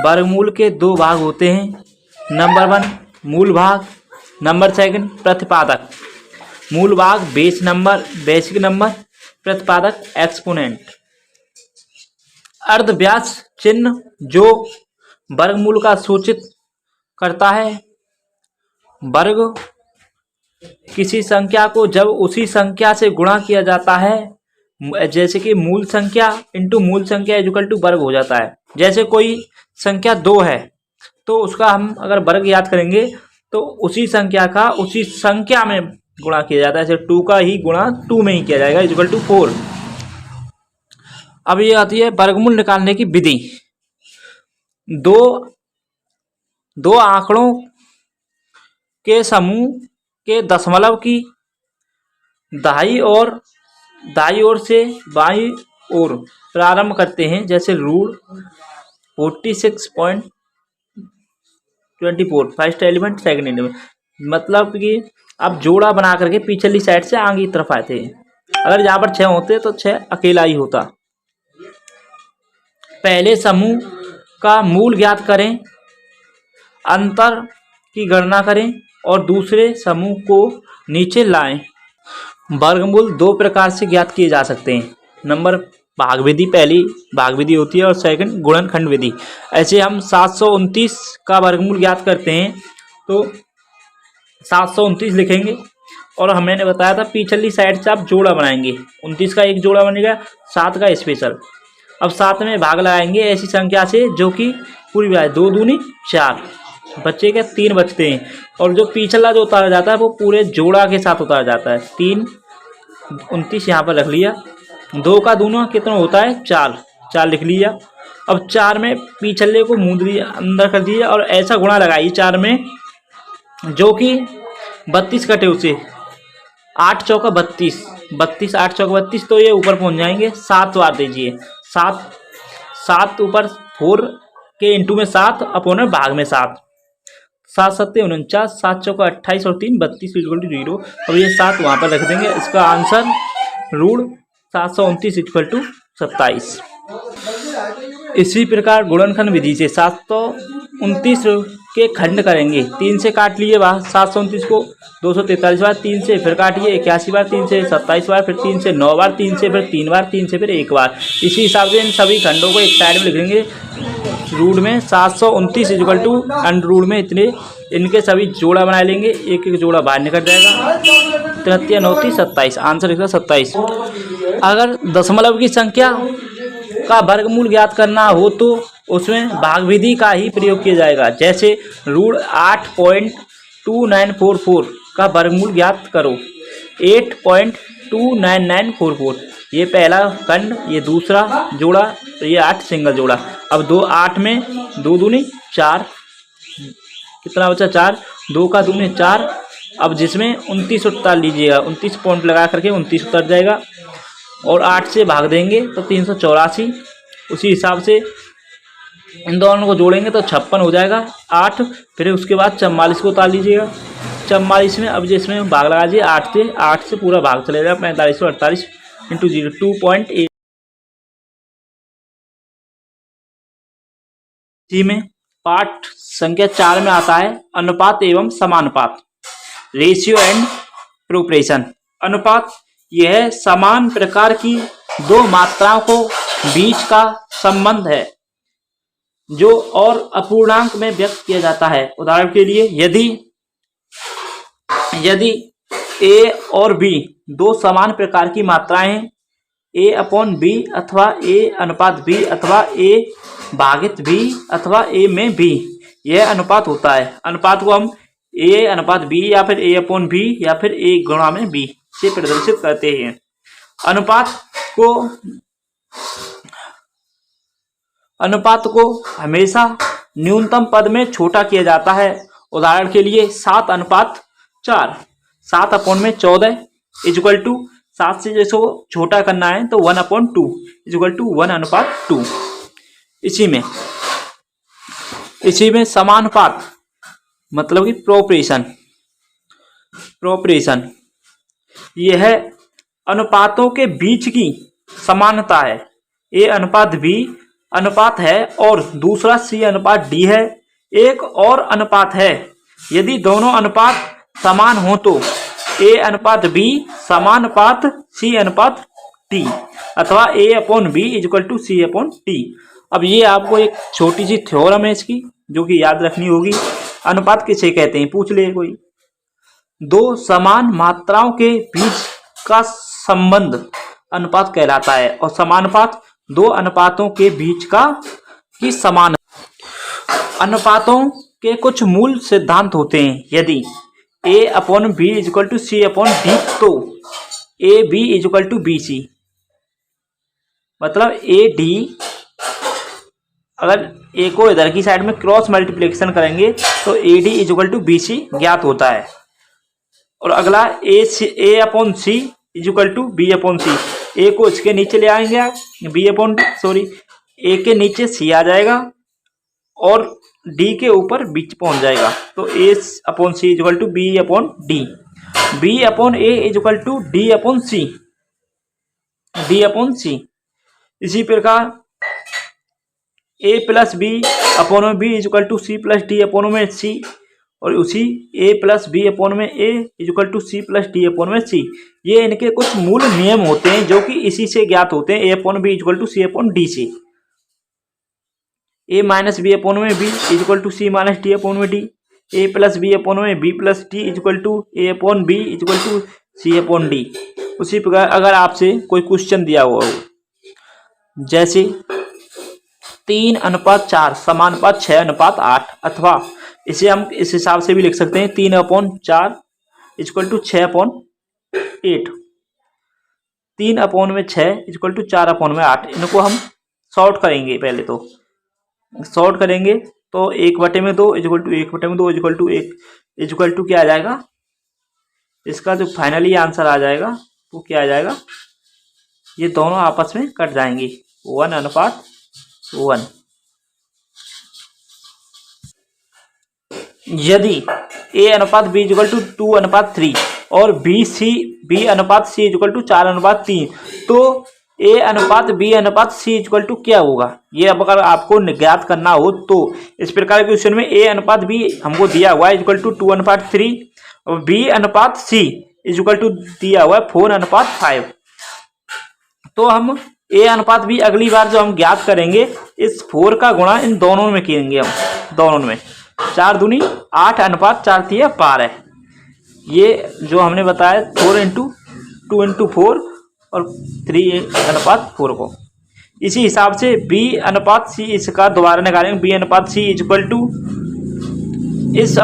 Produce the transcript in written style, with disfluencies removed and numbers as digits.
वर्गमूल के दो भाग होते हैं। नंबर 1 मूल भाग, नंबर 2 प्रतिपादक। मूल भाग बेस नंबर, बेसिक नंबर, प्रतिपादक एक्सपोनेंट। अर्धव्यास चिन्ह जो वर्गमूल का सूचित करता है। वर्ग किसी संख्या को जब उसी संख्या से गुणा किया जाता है, जैसे कि मूल संख्या इंटू मूल संख्या इक्वल टू वर्ग हो जाता है। जैसे कोई संख्या 2 है तो उसका हम अगर वर्ग याद करेंगे तो उसी संख्या का उसी संख्या में गुणा किया जाता है। जैसे 2 का ही गुणा 2 में ही किया जाएगा इक्वल टू 4। अब ये आती है वर्गमूल निकालने की विधि। दो आंकड़ों के समूह के दशमलव की दाईं ओर से बाईं ओर प्रारंभ करते हैं। जैसे root 46.24 first element second element, मतलब कि आप जोड़ा बना करके पिछली साइड से आगे की तरफ आते हैं। अगर यहाँ पर 6 होते तो 6 अकेला ही होता। पहले समूह का मूल ज्ञात करें, अंतर की गणना करें और दूसरे समूह को नीचे लाएं। वर्गमूल दो प्रकार से ज्ञात किए जा सकते हैं। नंबर भाग विधि, पहली भाग विधि होती है और सेकंड गुणनखंड विधि। ऐसे हम 729 का वर्गमूल ज्ञात करते हैं तो 729 लिखेंगे और मैंने बताया था पिछली साइड से आप जोड़ा बनाएंगे। 29 का एक जोड़ा बनेगा, 7 का स्पेशल। अब 7 में भाग लगाएंगे ऐसी संख्या से जो कि पूरी बात 2 दूनी 4 बच्चे के 3 बचते हैं और जो पिछला जो उतारा जाता है वो पूरे जोड़ा के साथ उतारा जाता है। 3 29 यहाँ पर रख लिया। 2 का दूना कितना होता है 4 लिख लिया। अब 4 में पिछले को मूंद दिया, अंदर कर दिया और ऐसा गुणा लगाइए 4 में जो कि 32 कटे उसे 8 चौका 32, 8 चौका 32, तो ये ऊपर पहुंच जाएंगे। 7 बार दीजिए, 7 ऊपर 4 के इंटू में 7 अपोन भाग में 7, 7 सत्ते 49, 7 चौका 28 और 3 32 इक्वल टू 0। अब ये 7 वहाँ पर रख देंगे। इसका आंसर रूट 729 इक्वल टू 27। इसी प्रकार गुणनखंड विधि से 729 के खंड करेंगे। 3 से काट लिए बार 729 को, 243 बार, 3 से फिर काटिए 81 बार, 3 से 27 बार, फिर 3 से 9 बार, 3 से फिर 3 बार, 3 से फिर 1 बार। इसी हिसाब से इन सभी खंडों को एक साइड में लिख देंगे। रूट में 729 इक्वल टू अंडर रूट में इतने, इनके सभी जोड़ा बना लेंगे। एक एक जोड़ा बाहर निकल जाएगा। 33 9 27, आंसर इसका 27। अगर दशमलव की संख्या का वर्गमूल ज्ञात करना हो तो उसमें भाग विधि का ही प्रयोग किया जाएगा। जैसे रूट 8.2944 का वर्गमूल ज्ञात करो। 8.29944, ये पहला खंड, ये दूसरा जोड़ा, तो ये 8 सिंगल जोड़ा। अब 8 में 2 दूनी 4, कितना बचा 4, 2 का दूनी 4। अब जिसमें 29 उतार लीजिएगा, 29 पॉइंट लगा करके 29 उतर जाएगा और 8 से भाग देंगे तो 384। उसी हिसाब से इन दोनों को जोड़ेंगे तो 56 हो जाएगा 8। फिर उसके बाद 44 को उतार लीजिएगा। 44 में अब जिसमें भाग लगा दीजिए 8 से पूरा भाग चले जाएगा 45 और 48 इंटू 0 2.8। इसी में पाठ संख्या 4 में आता है अनुपात एवं समानुपात, रेशियो एंड प्रोपोर्शन। अनुपात यह समान प्रकार की दो मात्राओं को बीच का संबंध है जो और अपूर्णांक में व्यक्त किया जाता है। उदाहरण के लिए यदि a और b दो समान प्रकार की मात्राएं हैं, a अपॉन b अथवा a अनुपात b अथवा a भागित b अथवा a में b, यह अनुपात होता है। अनुपात को हम a अनुपात b या फिर a अपॉन b या फिर a गुणा में b से प्रदर्शित करते हैं। अनुपात को हमेशा न्यूनतम पद में छोटा किया जाता है। उदाहरण के लिए 7:4, 7 अपॉन में 14 इक्वल टू 7 से जैसे छोटा करना है तो 1/2 इक्वल टू 1/2। इसी में समानुपात मतलब कि प्रोपोर्शन यह अनुपातों के बीच की समानता है। a अनुपात b अनुपात है और दूसरा C अनुपात D है। एक और अनुपात है, यदि दोनों अनुपात समान हो तो A अनुपात B समानुपात C अनुपात T अथवा A/B इक्वल टू C/T। अब ये आपको एक छोटी सी थ्योरम है इसकी, जो कि याद रखनी होगी। अनुपात किसे कहते हैं, पूछ ले कोई। दो समान मात्राओं के बीच का संबंध अनुपात कहलाता है, और समानुपात दो अनुपातों के बीच का की समान। अनुपातों के कुछ मूल सिद्धांत होते हैं। यदि A/B इक्वल टू C/D तो AB इक्वल टू BC, मतलब AD, अगर A को इधर की साइड में क्रॉस मल्टीप्लिकेशन करेंगे तो AD इक्वल टू BC ज्ञात होता है। और अगला A/C equal to B/C। A को इसके नीचे ले आएंगे आप, A के नीचे C आ जाएगा और D के ऊपर B पहुंच जाएगा, तो A/C equal to B/D। B/A equal to D/C। इसी प्रकार A plus B/B equal to C plus D/C, और उसी A plus B/A equal to C plus D/C। ये इनके कुछ मूल नियम होते हैं जो कि इसी से ज्ञात होते हैं, A/B इक्वल टू C/D से। A minus B/B equal to C minus D/D। A plus B/B plus D equal to A/B equal to C/D। उसी प्रकार अगर आपसे कोई क्वेश्चन दिया हुआ हो, जैसे 3:4 समानुपात 6:8, अथवा इसे हम इस हिसाब से भी लिख सकते हैं 3/4 इक्वल टू 6/8। 3/6 equal to 4/8। इनको हम सॉर्ट करेंगे, पहले तो सॉर्ट करेंगे तो 1/2 equal to 1/2 equal to 1 equal to क्या आ जाएगा, इसका जो फाइनली आंसर आ जाएगा वो क्या आ जाएगा, ये दोनों आपस में कट जाएंगे 1:1। यदि A/B इक्वल टू 2:3 और B/C इक्वल टू 4:3 तो A/B/C इक्वल टू क्या होगा, ये अब अगर आपको ज्ञात करना हो तो इस प्रकार के क्वेश्चन में A/B हमको दिया हुआ है इक्वल टू 2:3 और B/C इक्वल टू दिया हुआ है 4:5। तो हम A/B अगली बार जो हम ज्ञात करेंगे, इस 4 का गुणा इन दोनों में करेंगे, हम दोनों में 4 दूनी 8:4 12। ये जो हमने बताया 4:2:4 और 3:4 को। इसी हिसाब से B/C इसका दोबारा निकालेंगे, B/C इक्वल टू इस